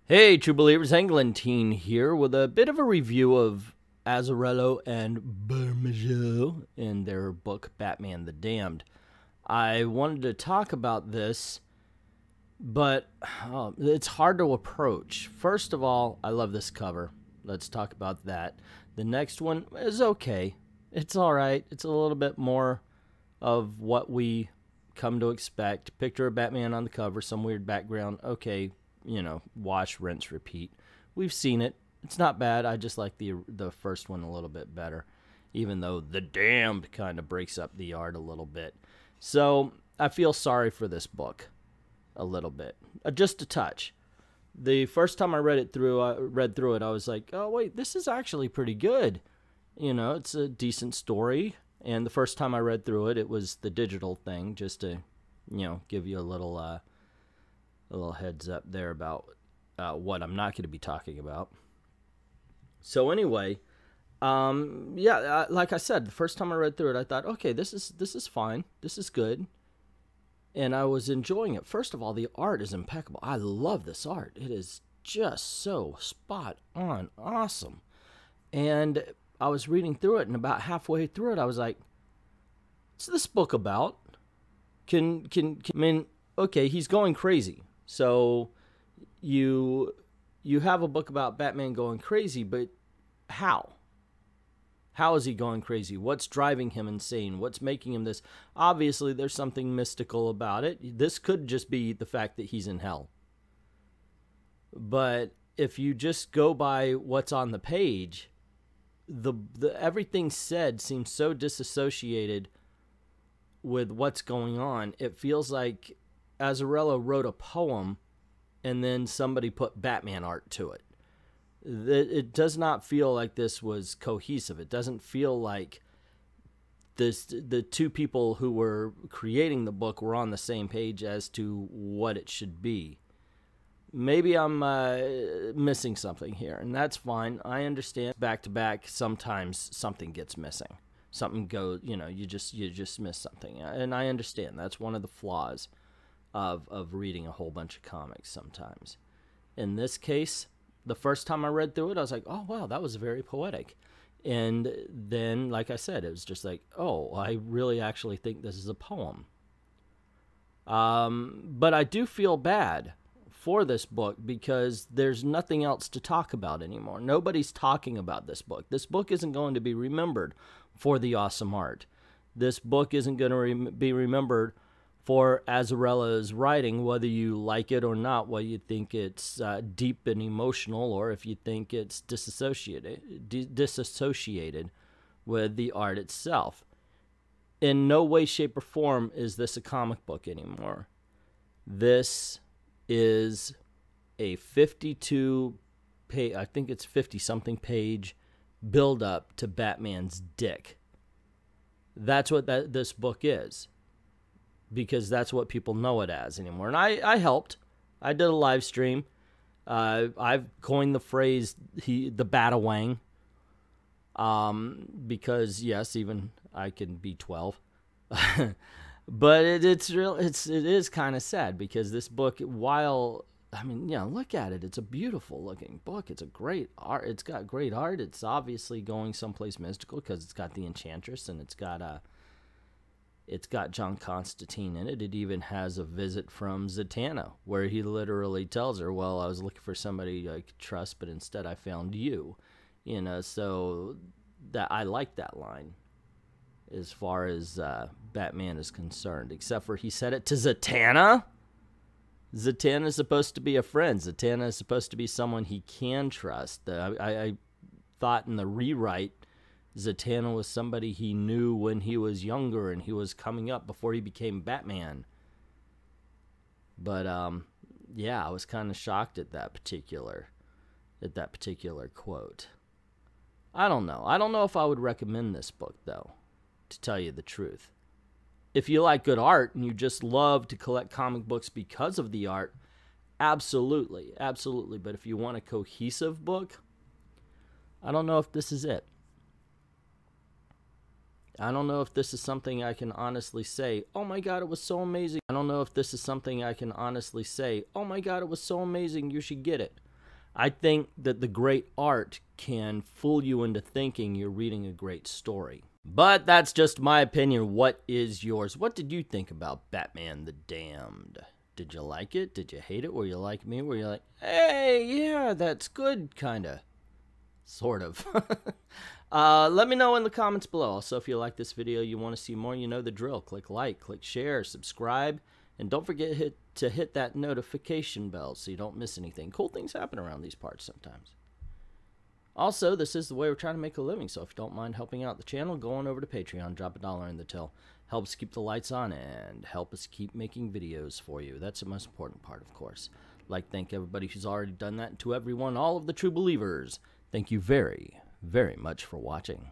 Hey, true believers, Englentine here with a bit of a review of Azzarello and Bermejo in their book Batman the Damned. I wanted to talk about this, but it's hard to approach. First of all, I love this cover. Let's talk about that. The next one is okay. It's all right. It's a little bit more of what we come to expect. Picture of Batman on the cover, some weird background. Okay. You know, wash, rinse, repeat. We've seen it. It's not bad. I just like the first one a little bit better, even though the Damned kind of breaks up the art a little bit. So I feel sorry for this book a little bit, just a touch. The first time I read through it, I was like, oh wait, this is actually pretty good. You know, it's a decent story. And the first time I read through it, it was the digital thing, just to, you know, give you a little heads up there about what I'm not going to be talking about. So anyway, yeah, like I said, the first time I read through it, I thought, okay, this is fine, this is good, and I was enjoying it. First of all, the art is impeccable. I love this art. It is just so spot on, awesome. And I was reading through it, and about halfway through it, I was like, what's this book about? I mean, okay, he's going crazy. So you have a book about Batman going crazy, but how? How is he going crazy? What's driving him insane? What's making him this? Obviously, there's something mystical about it. This could just be the fact that he's in hell. But if you just go by what's on the page, everything said seems so disassociated with what's going on. It feels like Azzarello wrote a poem and then somebody put Batman art to it. It does not feel like this was cohesive. It doesn't feel like the two people who were creating the book were on the same page as to what it should be. Maybe I'm missing something here, and that's fine. I understand. Back to back, sometimes something gets missing. Something goes, you know, you just miss something, and I understand. That's one of the flaws of reading a whole bunch of comics sometimes. In this case, the first time I read through it, I was like, oh, wow, that was very poetic. And then, like I said, it was just like, oh, I really actually think this is a poem. But I do feel bad for this book because there's nothing else to talk about anymore. Nobody's talking about this book. This book isn't going to be remembered for the awesome art. This book isn't going to be remembered for Azzarello's writing, whether you like it or not, whether you think it's deep and emotional, or if you think it's disassociated with the art itself. In no way, shape, or form is this a comic book anymore. This is a 52-page, I think it's 50-something page build-up to Batman's dick. That's what this book is, because that's what people know it as anymore. And I helped. I did a live stream. I've coined the phrase the Batawang, because yes, even I can be 12. But it is kind of sad, because this book, while, I mean, you know, look at it. It's a beautiful looking book. It's a great art. It's got great art. It's obviously going someplace mystical because it's got the Enchantress, and it's got John Constantine in it. It even has a visit from Zatanna, where he literally tells her, well, I was looking for somebody I could trust, but instead I found you. You know, so that I like that line as far as Batman is concerned, except for he said it to Zatanna. Zatanna is supposed to be a friend. Zatanna is supposed to be someone he can trust. I thought in the rewrite, Zatanna was somebody he knew when he was younger and he was coming up before he became Batman. But yeah, I was kind of shocked at that particular quote. I don't know. I don't know if I would recommend this book, though, to tell you the truth. If you like good art and you just love to collect comic books because of the art, absolutely, absolutely. But if you want a cohesive book, I don't know if this is it. I don't know if this is something I can honestly say, oh my god, it was so amazing. I don't know if this is something I can honestly say, oh my god, it was so amazing, you should get it. I think that the great art can fool you into thinking you're reading a great story. But that's just my opinion. What is yours? What did you think about Batman the Damned? Did you like it? Did you hate it? Were you like me? Were you like, hey, yeah, that's good, kinda? Sort of. Let me know in the comments below. Also, if you like this video, you want to see more, you know the drill. Click like, click share, subscribe, and don't forget to hit that notification bell so you don't miss anything. Cool things happen around these parts sometimes. Also, this is the way we're trying to make a living, so if you don't mind helping out the channel, go on over to Patreon, drop $1 in the till. Helps keep the lights on and help us keep making videos for you. That's the most important part, of course. Like, thank everybody who's already done that, and to everyone, all of the true believers, thank you very, very much for watching.